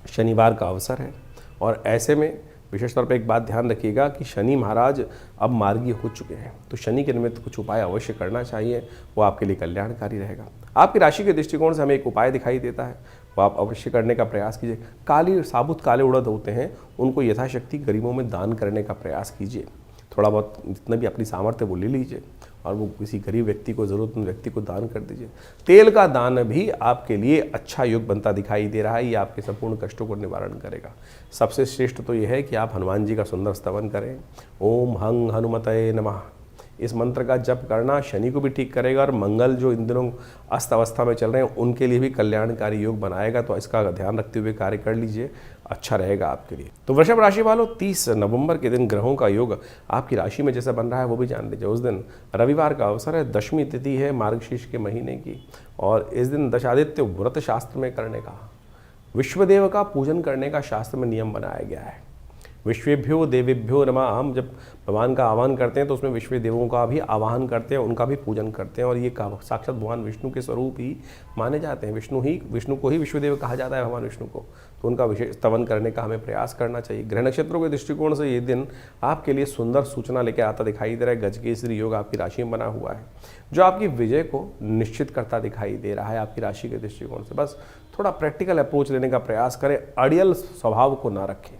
शनिवार का अवसर है और ऐसे में विशेष तौर पर एक बात ध्यान रखिएगा कि शनि महाराज अब मार्गी हो चुके हैं, तो शनि के निमित्त कुछ उपाय अवश्य करना चाहिए, वो आपके लिए कल्याणकारी रहेगा। आपकी राशि के दृष्टिकोण से हमें एक उपाय दिखाई देता है, वो आप अवश्य करने का प्रयास कीजिए। साबुत काले उड़द होते हैं, उनको यथाशक्ति गरीबों में दान करने का प्रयास कीजिए। थोड़ा बहुत जितना भी अपनी सामर्थ्य वो ले लीजिए और वो किसी गरीब व्यक्ति को, ज़रूरतमंद व्यक्ति को दान कर दीजिए। तेल का दान भी आपके लिए अच्छा योग बनता दिखाई दे रहा है, ये आपके संपूर्ण कष्टों को निवारण करेगा। सबसे श्रेष्ठ तो ये है कि आप हनुमान जी का सुंदर स्तवन करें। ओम हंग हनुमतये नमः, इस मंत्र का जप करना शनि को भी ठीक करेगा और मंगल जो इन दिनों अस्त अवस्था में चल रहे हैं उनके लिए भी कल्याणकारी योग बनाएगा। तो इसका ध्यान रखते हुए कार्य कर लीजिए, अच्छा रहेगा आपके लिए। तो वृषभ राशि वालों, 30 नवंबर के दिन ग्रहों का योग आपकी राशि में जैसा बन रहा है वो भी जान लीजिए। उस दिन रविवार का अवसर है, दशमी तिथि है मार्गशीर्ष के महीने की, और इस दिन दशादित्य व्रत शास्त्र में करने का, विश्वदेव का पूजन करने का शास्त्र में नियम बनाया गया है। विश्वेभ्यो देवेभ्यो नमः, हम जब भगवान का आह्वान करते हैं तो उसमें विश्व देवों का भी आवाहन करते हैं, उनका भी पूजन करते हैं, और ये साक्षात भगवान विष्णु के स्वरूप ही माने जाते हैं। विष्णु को ही विश्वदेव कहा जाता है, भगवान विष्णु को, तो उनका विशेष स्तवन करने का हमें प्रयास करना चाहिए। ग्रह नक्षत्रों के दृष्टिकोण से ये दिन आपके लिए सुंदर सूचना लेकर आता दिखाई दे रहा है। गजकेसरी योग आपकी राशि में बना हुआ है, जो आपकी विजय को निश्चित करता दिखाई दे रहा है आपकी राशि के दृष्टिकोण से। बस थोड़ा प्रैक्टिकल अप्रोच लेने का प्रयास करें, अड़ियल स्वभाव को ना रखें।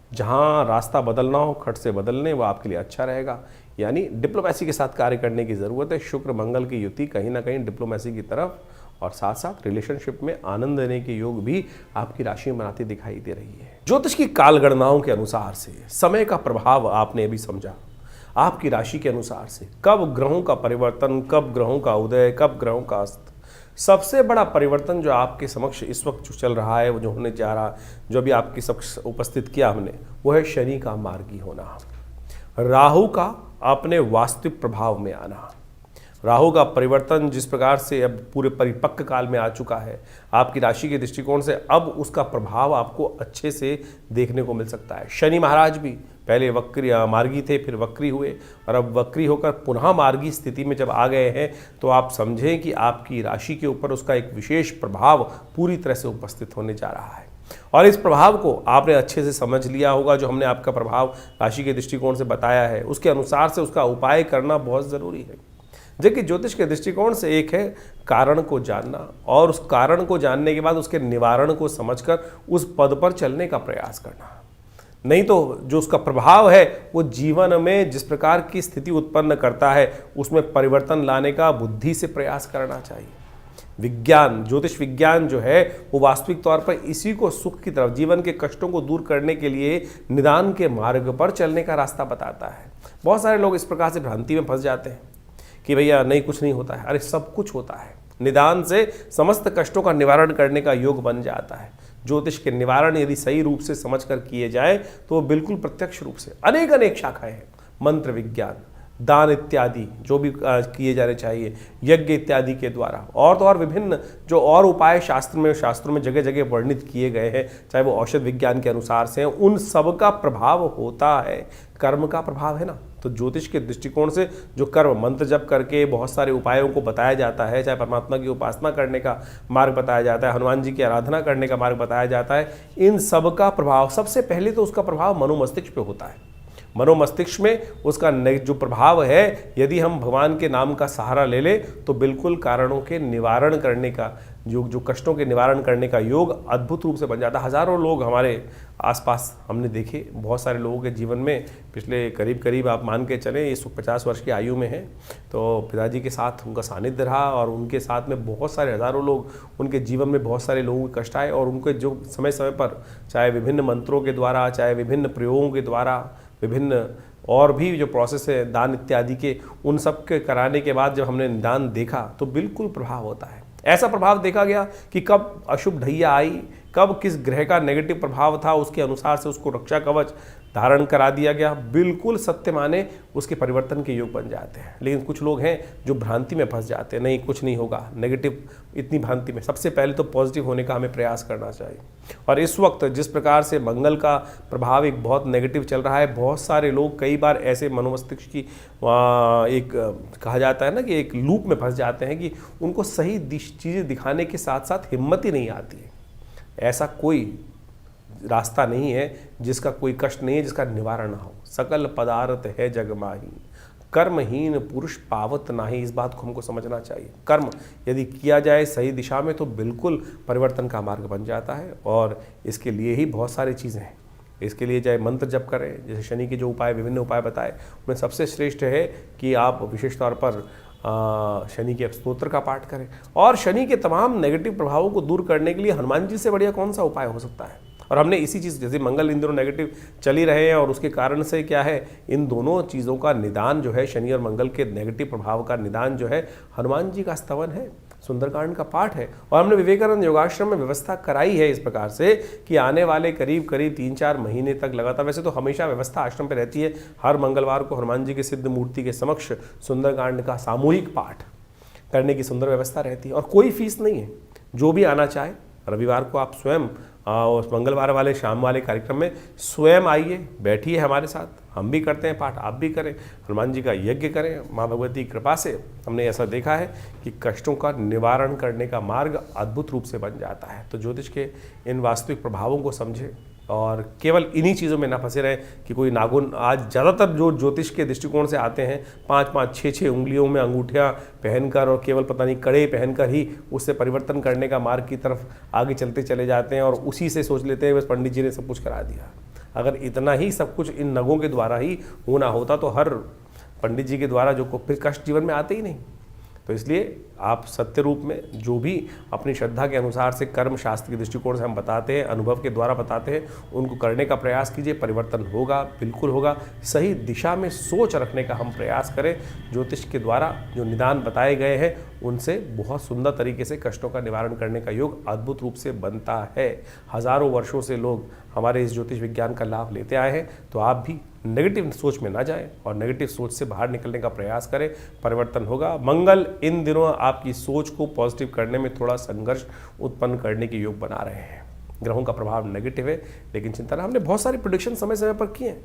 जहाँ रास्ता बदलना हो खट से बदलने, वो आपके लिए अच्छा रहेगा। यानी डिप्लोमेसी के साथ कार्य करने की ज़रूरत है। शुक्र मंगल की युति कहीं ना कहीं डिप्लोमेसी की तरफ, और साथ साथ रिलेशनशिप में आनंद देने के योग भी आपकी राशि में बनाती दिखाई दे रही है। ज्योतिष की काल गणनाओं के अनुसार से समय का प्रभाव आपने भी समझा। आपकी राशि के अनुसार से कब ग्रहों का परिवर्तन, कब ग्रहों का उदय, कब ग्रहों का अस्त, सबसे बड़ा परिवर्तन जो आपके समक्ष इस वक्त जो चल रहा है, वो जो होने जा रहा, जो भी आपके समक्ष उपस्थित किया हमने, वो है शनि का मार्गी होना, राहु का अपने वास्तविक प्रभाव में आना। राहु का परिवर्तन जिस प्रकार से अब पूरे परिपक्व काल में आ चुका है आपकी राशि के दृष्टिकोण से, अब उसका प्रभाव आपको अच्छे से देखने को मिल सकता है। शनि महाराज भी पहले मार्गी थे, फिर वक्री हुए, और अब वक्री होकर पुनः मार्गी स्थिति में जब आ गए हैं, तो आप समझें कि आपकी राशि के ऊपर उसका एक विशेष प्रभाव पूरी तरह से उपस्थित होने जा रहा है। और इस प्रभाव को आपने अच्छे से समझ लिया होगा। जो हमने आपका प्रभाव राशि के दृष्टिकोण से बताया है, उसके अनुसार से उसका उपाय करना बहुत ज़रूरी है। जबकि ज्योतिष के दृष्टिकोण से एक है कारण को जानना, और उस कारण को जानने के बाद उसके निवारण को समझकर उस पद पर चलने का प्रयास करना। नहीं तो जो उसका प्रभाव है वो जीवन में जिस प्रकार की स्थिति उत्पन्न करता है, उसमें परिवर्तन लाने का बुद्धि से प्रयास करना चाहिए। विज्ञान, ज्योतिष विज्ञान जो है वो वास्तविक तौर पर इसी को सुख की तरफ, जीवन के कष्टों को दूर करने के लिए निदान के मार्ग पर चलने का रास्ता बताता है। बहुत सारे लोग इस प्रकार से भ्रांति में फंस जाते हैं कि भैया नहीं, कुछ नहीं होता है। अरे सब कुछ होता है। निदान से समस्त कष्टों का निवारण करने का योग बन जाता है। ज्योतिष के निवारण यदि सही रूप से समझकर किए जाए तो वो बिल्कुल प्रत्यक्ष रूप से अनेक शाखाएं हैं। मंत्र विज्ञान, दान इत्यादि जो भी किए जाने चाहिए, यज्ञ इत्यादि के द्वारा, और तो और विभिन्न जो और उपाय शास्त्रों में जगह जगह वर्णित किए गए हैं, चाहे वो औषध विज्ञान के अनुसार से हैं, उन सब का प्रभाव होता है। कर्म का प्रभाव है ना। तो ज्योतिष के दृष्टिकोण से जो कर्म, मंत्र जप करके बहुत सारे उपायों को बताया जाता है, चाहे परमात्मा की उपासना करने का मार्ग बताया जाता है, हनुमान जी की आराधना करने का मार्ग बताया जाता है, इन सब का प्रभाव सबसे पहले तो उसका प्रभाव मनोमस्तिष्क पे होता है। मनोमस्तिष्क में उसका जो प्रभाव है, यदि हम भगवान के नाम का सहारा ले ले तो बिल्कुल कारणों के निवारण करने का, जो कष्टों के निवारण करने का योग अद्भुत रूप से बन जाता है। हज़ारों लोग हमारे आसपास हमने देखे, बहुत सारे लोगों के जीवन में पिछले करीब आप मान के चलें, ये 50 वर्ष की आयु में है, तो पिताजी के साथ उनका सानिध्य रहा, और उनके साथ में बहुत सारे हज़ारों लोग, उनके जीवन में बहुत सारे लोगों के कष्ट आए, और उनके जो समय समय पर चाहे विभिन्न मंत्रों के द्वारा, चाहे विभिन्न प्रयोगों के द्वारा, विभिन्न और भी जो प्रोसेस है दान इत्यादि के, उन सब के कराने के बाद जब हमने दान देखा तो बिल्कुल प्रभाव होता है। ऐसा प्रभाव देखा गया कि कब अशुभ ढैया आई, कब किस ग्रह का नेगेटिव प्रभाव था, उसके अनुसार से उसको रक्षा कवच धारण करा दिया गया, बिल्कुल सत्य माने उसके परिवर्तन के योग बन जाते हैं। लेकिन कुछ लोग हैं जो भ्रांति में फंस जाते हैं, नहीं कुछ नहीं होगा, नेगेटिव इतनी भ्रांति में। सबसे पहले तो पॉजिटिव होने का हमें प्रयास करना चाहिए। और इस वक्त जिस प्रकार से मंगल का प्रभाव एक बहुत नेगेटिव चल रहा है, बहुत सारे लोग कई बार ऐसे मनोमस्तिष्क की एक कहा जाता है ना कि एक लूप में फंस जाते हैं कि उनको सही चीज़ें दिखाने के साथ साथ हिम्मत ही नहीं आती है। ऐसा कोई रास्ता नहीं है जिसका कोई कष्ट नहीं है, जिसका निवारण ना हो। सकल पदार्थ है जग माही, कर्महीन पुरुष पावत नाही। इस बात को हमको समझना चाहिए। कर्म यदि किया जाए सही दिशा में तो बिल्कुल परिवर्तन का मार्ग बन जाता है। और इसके लिए ही बहुत सारी चीज़ें हैं। इसके लिए चाहे मंत्र जप करें, जैसे शनि के जो उपाय, विभिन्न उपाय बताए, उनमें सबसे श्रेष्ठ है कि आप विशेष तौर पर शनि के स्तोत्र का पाठ करें। और शनि के तमाम नेगेटिव प्रभावों को दूर करने के लिए हनुमान जी से बढ़िया कौन सा उपाय हो सकता है। और हमने इसी चीज़, जैसे मंगल इन दिनों नेगेटिव चल ही रहे हैं और उसके कारण से क्या है, इन दोनों चीज़ों का निदान जो है, शनि और मंगल के नेगेटिव प्रभाव का निदान जो है, हनुमान जी का स्तवन है, सुंदरकांड का पाठ है। और हमने विवेकानंद योगाश्रम में व्यवस्था कराई है इस प्रकार से कि आने वाले करीब 3-4 महीने तक लगातार, वैसे तो हमेशा व्यवस्था आश्रम पे रहती है, हर मंगलवार को हनुमान जी के सिद्ध मूर्ति के समक्ष सुंदरकांड का सामूहिक पाठ करने की सुंदर व्यवस्था रहती है। और कोई फीस नहीं है, जो भी आना चाहे रविवार को आप स्वयं उस मंगलवार वाले शाम वाले कार्यक्रम में स्वयं आइए, बैठिए हमारे साथ, हम भी करते हैं पाठ, आप भी करें, हनुमान जी का यज्ञ करें। माँ भगवती की कृपा से हमने ऐसा देखा है कि कष्टों का निवारण करने का मार्ग अद्भुत रूप से बन जाता है। तो ज्योतिष के इन वास्तविक प्रभावों को समझें और केवल इन्हीं चीज़ों में ना फंसे रहें कि कोई नाखून, आज ज़्यादातर जो ज्योतिष के दृष्टिकोण से आते हैं 5-5, 6-6 उंगलियों में अंगूठियाँ पहनकर और केवल पता नहीं कड़े पहनकर ही उससे परिवर्तन करने का मार्ग की तरफ आगे चलते चले जाते हैं और उसी से सोच लेते हैं बस पंडित जी ने सब कुछ करा दिया। अगर इतना ही सब कुछ इन नगों के द्वारा ही होना होता तो हर पंडित जी के द्वारा जो को फिर कष्ट जीवन में आते ही नहीं। तो इसलिए आप सत्य रूप में जो भी अपनी श्रद्धा के अनुसार से कर्म शास्त्र के दृष्टिकोण से हम बताते हैं, अनुभव के द्वारा बताते हैं, उनको करने का प्रयास कीजिए। परिवर्तन होगा, बिल्कुल होगा। सही दिशा में सोच रखने का हम प्रयास करें। ज्योतिष के द्वारा जो निदान बताए गए हैं उनसे बहुत सुंदर तरीके से कष्टों का निवारण करने का योग अद्भुत रूप से बनता है। हजारों वर्षों से लोग हमारे इस ज्योतिष विज्ञान का लाभ लेते आए हैं। तो आप भी नेगेटिव सोच में ना जाएं और नेगेटिव सोच से बाहर निकलने का प्रयास करें, परिवर्तन होगा। मंगल इन दिनों आपकी सोच को पॉजिटिव करने में थोड़ा संघर्ष उत्पन्न करने के योग बना रहे हैं। ग्रहों का प्रभाव नेगेटिव है, लेकिन चिंता ना, हमने बहुत सारी प्रेडिक्शन समय समय पर किए हैं।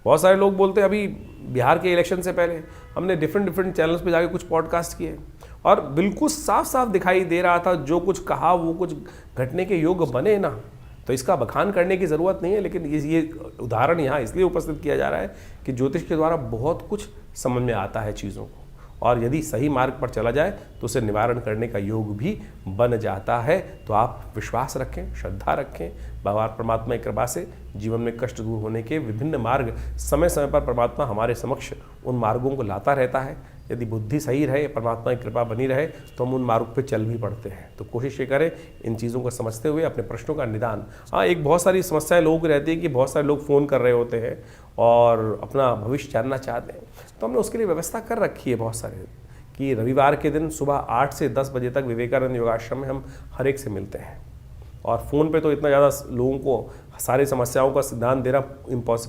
बहुत सारे लोग बोलते हैं, अभी बिहार के इलेक्शन से पहले हमने डिफरेंट चैनल्स पे जाके कुछ पॉडकास्ट किए और बिल्कुल साफ साफ दिखाई दे रहा था जो कुछ कहा वो कुछ घटने के योग बने ना। तो इसका बखान करने की ज़रूरत नहीं है, लेकिन ये उदाहरण यहाँ इसलिए उपस्थित किया जा रहा है कि ज्योतिष के द्वारा बहुत कुछ समझ में आता है चीज़ों को, और यदि सही मार्ग पर चला जाए तो उसे निवारण करने का योग भी बन जाता है। तो आप विश्वास रखें, श्रद्धा रखें, बाबा परमात्मा की कृपा से जीवन में कष्ट दूर होने के विभिन्न मार्ग समय समय पर परमात्मा हमारे समक्ष उन मार्गों को लाता रहता है। यदि बुद्धि सही रहे, परमात्मा की कृपा बनी रहे तो हम उन मार्ग पे चल भी पड़ते हैं। तो कोशिश ये करें इन चीज़ों को समझते हुए अपने प्रश्नों का निदान। हाँ, एक बहुत सारी समस्याएं लोगों की रहती है कि बहुत सारे लोग फ़ोन कर रहे होते हैं और अपना भविष्य जानना चाहते हैं। तो हमने उसके लिए व्यवस्था कर रखी है बहुत सारे कि रविवार के दिन सुबह 8 से 10 बजे तक विवेकानंद योगाश्रम में हम हर एक से मिलते हैं। और फ़ोन पे तो इतना ज़्यादा लोगों को सारी समस्याओं का सिद्धांत देना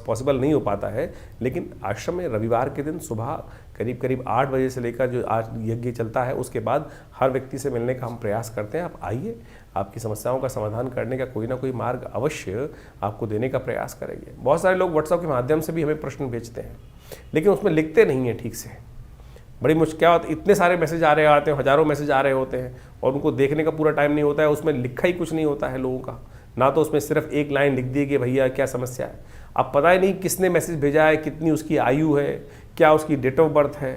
पॉसिबल नहीं हो पाता है, लेकिन आश्रम में रविवार के दिन सुबह करीब 8 बजे से लेकर जो आज यज्ञ चलता है उसके बाद हर व्यक्ति से मिलने का हम प्रयास करते हैं। आप आइए, आपकी समस्याओं का समाधान करने का कोई ना कोई मार्ग अवश्य आपको देने का प्रयास करेंगे। बहुत सारे लोग व्हाट्सएप के माध्यम से भी हमें प्रश्न भेजते हैं, लेकिन उसमें लिखते नहीं हैं ठीक से। बड़ी मुश्किल, क्या होता है, इतने सारे मैसेज आ रहे आते हैं, हज़ारों मैसेज आ रहे होते हैं और उनको देखने का पूरा टाइम नहीं होता है। उसमें लिखा ही कुछ नहीं होता है लोगों का, ना तो उसमें सिर्फ एक लाइन लिख दी कि भैया क्या समस्या है। अब पता ही नहीं किसने मैसेज भेजा है, कितनी उसकी आयु है, क्या उसकी डेट ऑफ बर्थ है।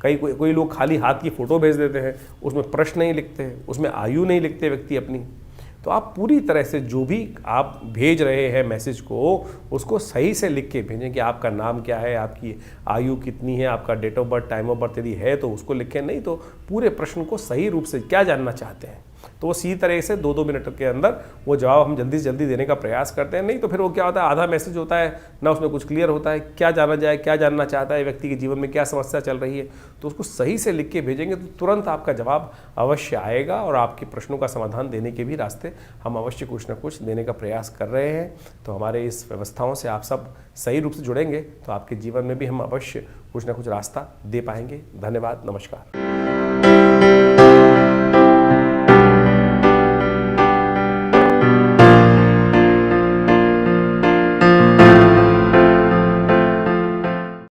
कोई लोग खाली हाथ की फ़ोटो भेज देते हैं, उसमें प्रश्न नहीं लिखते, उसमें आयु नहीं लिखते व्यक्ति अपनी। तो आप पूरी तरह से जो भी आप भेज रहे हैं मैसेज को, उसको सही से लिख के भेजें कि आपका नाम क्या है, आपकी आयु कितनी है, आपका date of birth, time of birth यदि है तो उसको लिखें, नहीं तो पूरे प्रश्न को सही रूप से क्या जानना चाहते हैं। तो वो सीधी तरह से 2-2 मिनट के अंदर वो जवाब हम जल्दी से जल्दी देने का प्रयास करते हैं। नहीं तो फिर वो क्या होता है, आधा मैसेज होता है ना, उसमें कुछ क्लियर होता है, क्या जाना जाए, क्या जानना चाहता है व्यक्ति के जीवन में, क्या समस्या चल रही है। तो उसको सही से लिख के भेजेंगे तो तुरंत आपका जवाब अवश्य आएगा और आपके प्रश्नों का समाधान देने के भी रास्ते हम अवश्य कुछ ना कुछ देने का प्रयास कर रहे हैं। तो हमारे इस व्यवस्थाओं से आप सब सही रूप से जुड़ेंगे तो आपके जीवन में भी हम अवश्य कुछ ना कुछ रास्ता दे पाएंगे। धन्यवाद, नमस्कार।